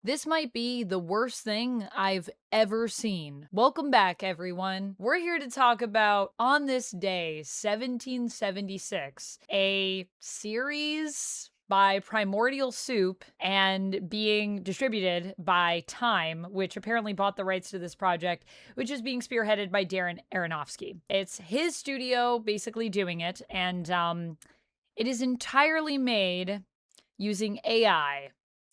This might be the worst thing I've ever seen. Welcome back, everyone. We're here to talk about On This Day, 1776, a series by Primordial Soup and being distributed by Time, which apparently bought the rights to this project, which is being spearheaded by Darren Aronofsky. It's his studio basically doing it, and it is entirely made using AI,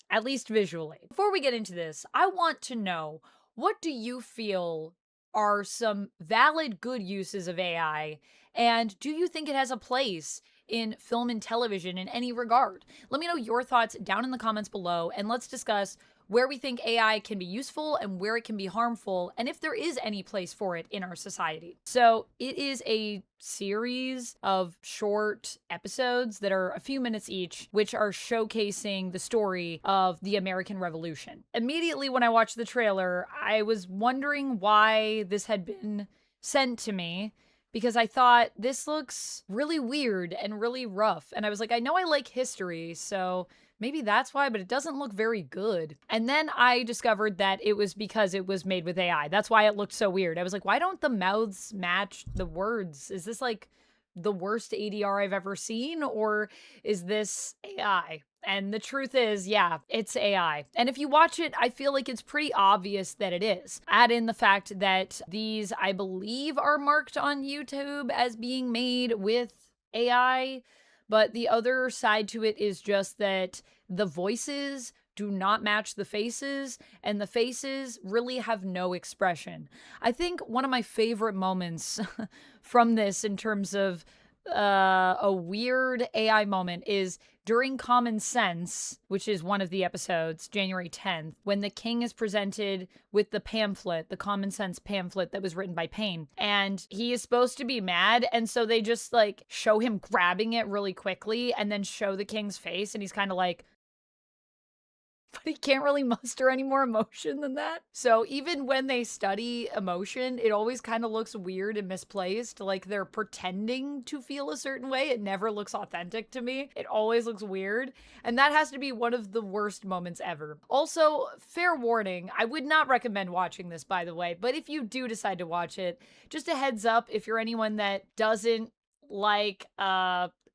at least visually. Before we get into this, I want to know, what do you feel are some valid good uses of AI, and do you think it has a place in film and television in any regard? Let me know your thoughts down in the comments below, and let's discuss where we think AI can be useful and where it can be harmful, and if there is any place for it in our society. So it is a series of short episodes that are a few minutes each, which are showcasing the story of the American Revolution. Immediately when I watched the trailer, I was wondering why this had been sent to me, because I thought this looks really weird and really rough. And I was like, I know I like history, so maybe that's why, but it doesn't look very good. And then I discovered that it was because it was made with AI. That's why it looked so weird. I was like, why don't the mouths match the words? Is this like the worst ADR I've ever seen, or is this AI? And the truth is, yeah, it's AI. And if you watch it, I feel like it's pretty obvious that it is. Add in the fact that these, I believe, are marked on YouTube as being made with AI. But the other side to it is just that the voices do not match the faces, and the faces really have no expression. I think one of my favorite moments from this in terms of a weird AI moment is during Common Sense, which is one of the episodes, January 10th, when the king is presented with the pamphlet, the Common Sense pamphlet that was written by Payne. And he is supposed to be mad. And so they just like show him grabbing it really quickly and then show the king's face. And he's kind of like, but he can't really muster any more emotion than that. So even when they study emotion, it always kind of looks weird and misplaced. Like they're pretending to feel a certain way. It never looks authentic to me. It always looks weird. And that has to be one of the worst moments ever. Also, fair warning, I would not recommend watching this, by the way. But if you do decide to watch it, just a heads up, if you're anyone that doesn't like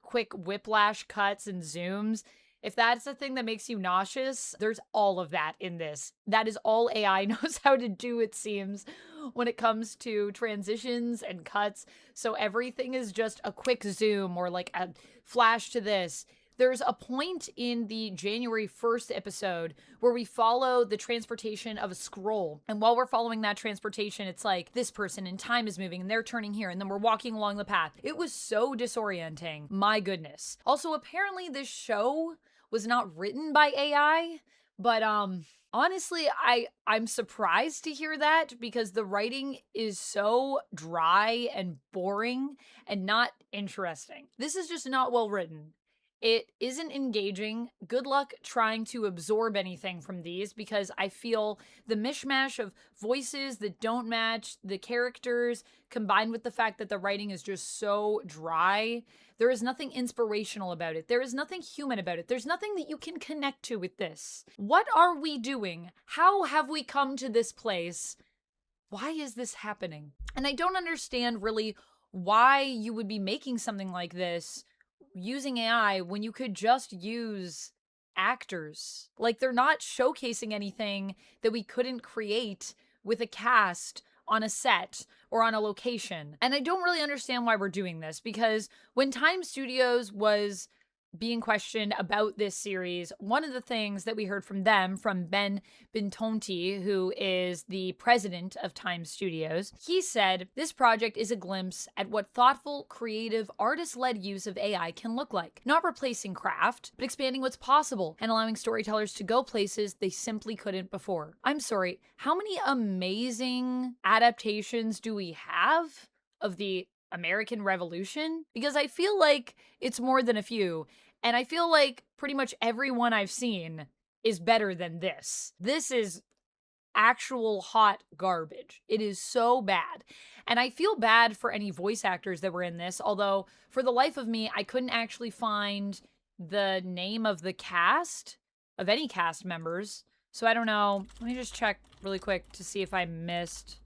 quick whiplash cuts and zooms, if that's the thing that makes you nauseous, there's all of that in this. That is all AI knows how to do, it seems, when it comes to transitions and cuts. So everything is just a quick zoom or like a flash to this. There's a point in the January 1st episode where we follow the transportation of a scroll. And while we're following that transportation, it's like this person in time is moving and they're turning here and then we're walking along the path. It was so disorienting. My goodness. Also, apparently this show was not written by AI, but honestly, I'm surprised to hear that because the writing is so dry and boring and not interesting. This is just not well written. It isn't engaging. Good luck trying to absorb anything from these because I feel the mishmash of voices that don't match the characters combined with the fact that the writing is just so dry. There is nothing inspirational about it. There is nothing human about it. There's nothing that you can connect to with this. What are we doing? How have we come to this place? Why is this happening? And I don't understand really why you would be making something like this using AI when you could just use actors. Like, they're not showcasing anything that we couldn't create with a cast on a set or on a location. And I don't really understand why we're doing this, because when Time Studios was being questioned about this series, one of the things that we heard from them, from Ben Bentonti, who is the president of Time Studios, he said, "This project is a glimpse at what thoughtful, creative, artist-led use of AI can look like. Not replacing craft, but expanding what's possible and allowing storytellers to go places they simply couldn't before." I'm sorry, how many amazing adaptations do we have of the American Revolution? Because I feel like it's more than a few. And I feel like pretty much everyone I've seen is better than this. This is actual hot garbage. It is so bad. And I feel bad for any voice actors that were in this, although for the life of me, I couldn't actually find the name of the cast, of any cast members. So I don't know. Let me just check really quick to see if I missed.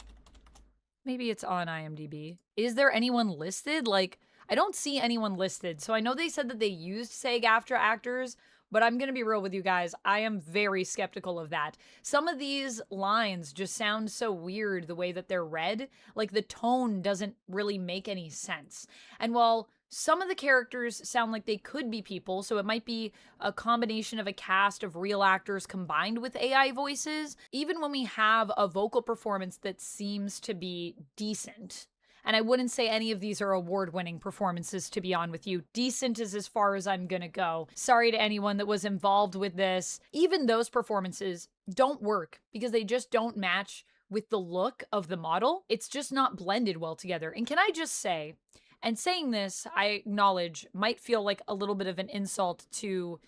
Maybe it's on IMDb. Is there anyone listed? Like, I don't see anyone listed. So I know they said that they used SAG-AFTRA actors, but I'm going to be real with you guys. I am very skeptical of that. Some of these lines just sound so weird the way that they're read. Like, the tone doesn't really make any sense. And while some of the characters sound like they could be people, so it might be a combination of a cast of real actors combined with AI voices, even when we have a vocal performance that seems to be decent. And I wouldn't say any of these are award-winning performances, to be honest with you. Decent is as far as I'm gonna go. Sorry to anyone that was involved with this. Even those performances don't work because they just don't match with the look of the model. It's just not blended well together. And can I just say, and saying this, I acknowledge, might feel like a little bit of an insult to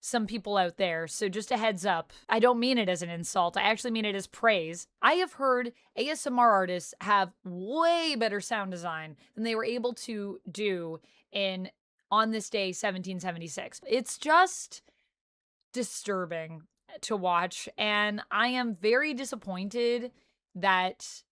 some people out there. So just a heads up, I don't mean it as an insult. I actually mean it as praise. I have heard ASMR artists have way better sound design than they were able to do in On This Day 1776. It's just disturbing to watch, and I am very disappointed that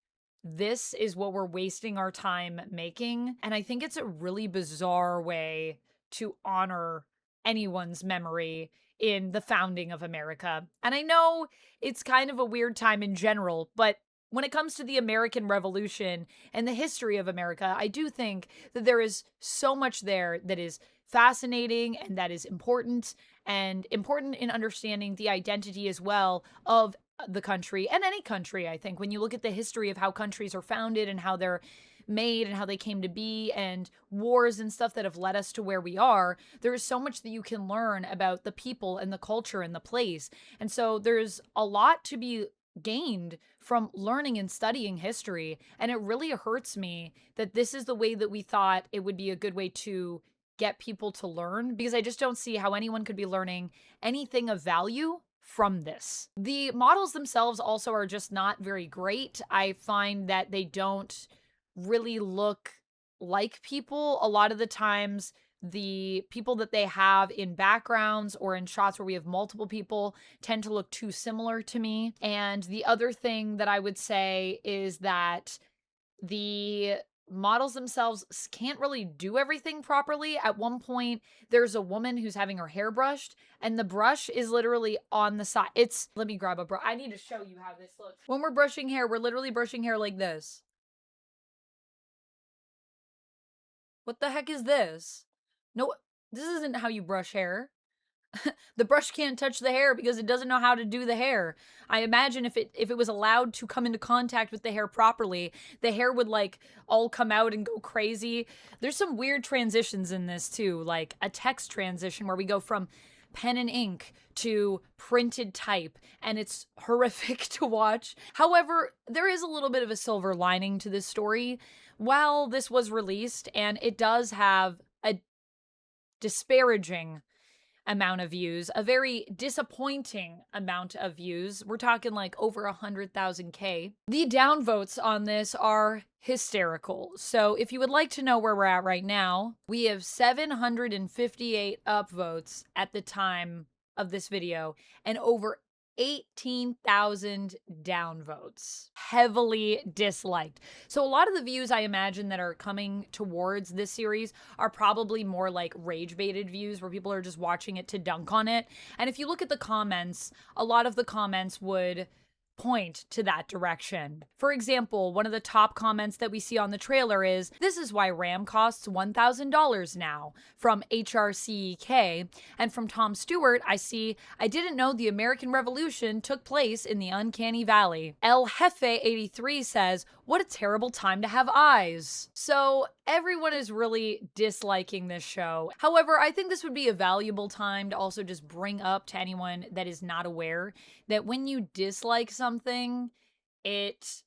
this is what we're wasting our time making. And I think it's a really bizarre way to honor anyone's memory in the founding of America. And I know it's kind of a weird time in general, but when it comes to the American Revolution and the history of America, I do think that there is so much there that is fascinating and that is important, and important in understanding the identity as well of the country and any country. I think when you look at the history of how countries are founded and how they're made and how they came to be, and wars and stuff that have led us to where we are, there is so much that you can learn about the people and the culture and the place. And so there's a lot to be gained from learning and studying history. And it really hurts me that this is the way that we thought it would be a good way to get people to learn, because I just don't see how anyone could be learning anything of value from this. The models themselves also are just not very great. I find that they don't really look like people. A lot of the times, the people that they have in backgrounds or in shots where we have multiple people tend to look too similar to me. And the other thing that I would say is that the models themselves can't really do everything properly. At one point, there's a woman who's having her hair brushed, and the brush is literally on the side. Let me grab a brush. I need to show you how this looks. When we're brushing hair, we're literally brushing hair like this. What the heck is this? No, this isn't how you brush hair. The brush can't touch the hair because it doesn't know how to do the hair. I imagine if it was allowed to come into contact with the hair properly, the hair would like all come out and go crazy. There's some weird transitions in this too, like a text transition where we go from pen and ink to printed type, and it's horrific to watch. However, there is a little bit of a silver lining to this story. While this was released, and it does have a disparaging amount of views, a very disappointing amount of views. We're talking like over 100,000K. The downvotes on this are hysterical. So if you would like to know where we're at right now, we have 758 upvotes at the time of this video and over 18,000 downvotes. Heavily disliked. So a lot of the views I imagine that are coming towards this series are probably more like rage baited views where people are just watching it to dunk on it. And if you look at the comments, a lot of the comments would point to that direction. For example, one of the top comments that we see on the trailer is, "This is why RAM costs $1,000 now," from HRCEK. And from Tom Stewart, I see, "I didn't know the American Revolution took place in the Uncanny Valley." El Jefe 83 says, "What a terrible time to have eyes." So everyone is really disliking this show. However, I think this would be a valuable time to also just bring up to anyone that is not aware that when you dislike something, it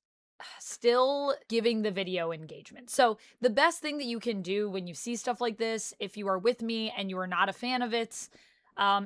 still giving the video engagement. So the best thing that you can do when you see stuff like this, if you are with me and you are not a fan of it,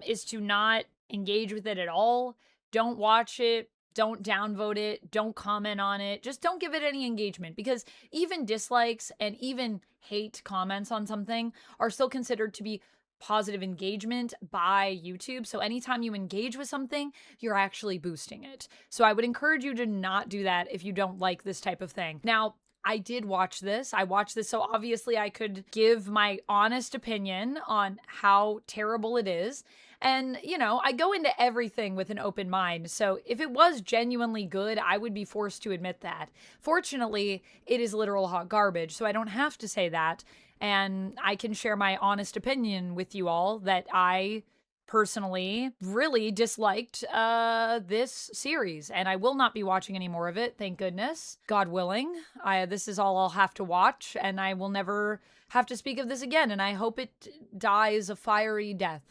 is to not engage with it at all. Don't watch it. Don't downvote it. Don't comment on it. Just don't give it any engagement, because even dislikes and even hate comments on something are still considered to be positive engagement by YouTube. So anytime you engage with something, you're actually boosting it. So I would encourage you to not do that if you don't like this type of thing. Now, I did watch this. I watched this so obviously I could give my honest opinion on how terrible it is. And, you know, I go into everything with an open mind. So if it was genuinely good, I would be forced to admit that. Fortunately, it is literal hot garbage, so I don't have to say that. And I can share my honest opinion with you all that I personally really disliked this series, and I will not be watching any more of it, thank goodness. God willing. This is all I'll have to watch, and I will never have to speak of this again, and I hope it dies a fiery death,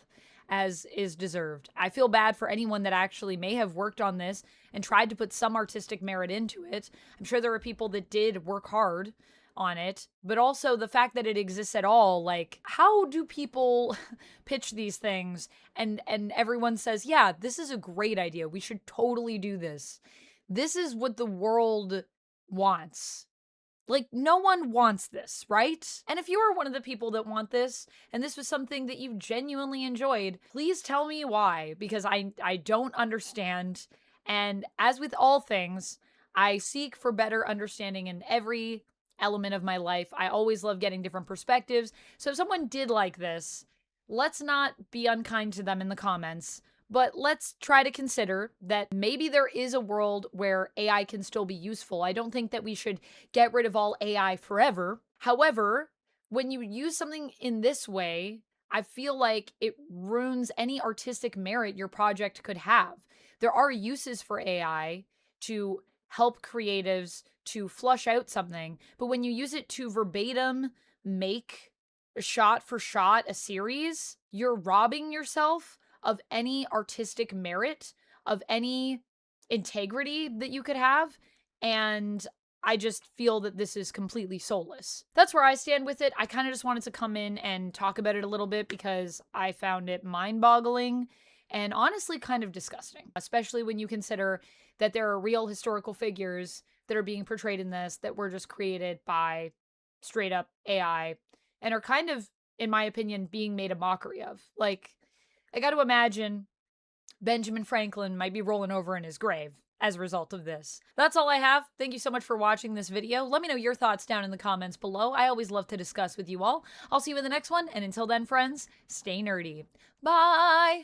as is deserved. I feel bad for anyone that actually may have worked on this and tried to put some artistic merit into it. I'm sure there are people that did work hard on it, but also the fact that it exists at all. Like, how do people pitch these things and everyone says, yeah, this is a great idea, we should totally do this? This is what the world wants. Like, no one wants this, right? And if you are one of the people that want this, and this was something that you genuinely enjoyed, please tell me why, because I don't understand. And as with all things, I seek for better understanding in every element of my life. I always love getting different perspectives. So if someone did like this, let's not be unkind to them in the comments. But let's try to consider that maybe there is a world where AI can still be useful. I don't think that we should get rid of all AI forever. However, when you use something in this way, I feel like it ruins any artistic merit your project could have. There are uses for AI to help creatives to flush out something, but when you use it to verbatim make shot for shot a series, you're robbing yourself of any artistic merit, of any integrity that you could have. And I just feel that this is completely soulless. That's where I stand with it. I kind of just wanted to come in and talk about it a little bit because I found it mind-boggling and honestly kind of disgusting, especially when you consider that there are real historical figures that are being portrayed in this that were just created by straight up AI and are kind of, in my opinion, being made a mockery of. Like, I got to imagine Benjamin Franklin might be rolling over in his grave as a result of this. That's all I have. Thank you so much for watching this video. Let me know your thoughts down in the comments below. I always love to discuss with you all. I'll see you in the next one, and until then, friends, stay nerdy. Bye!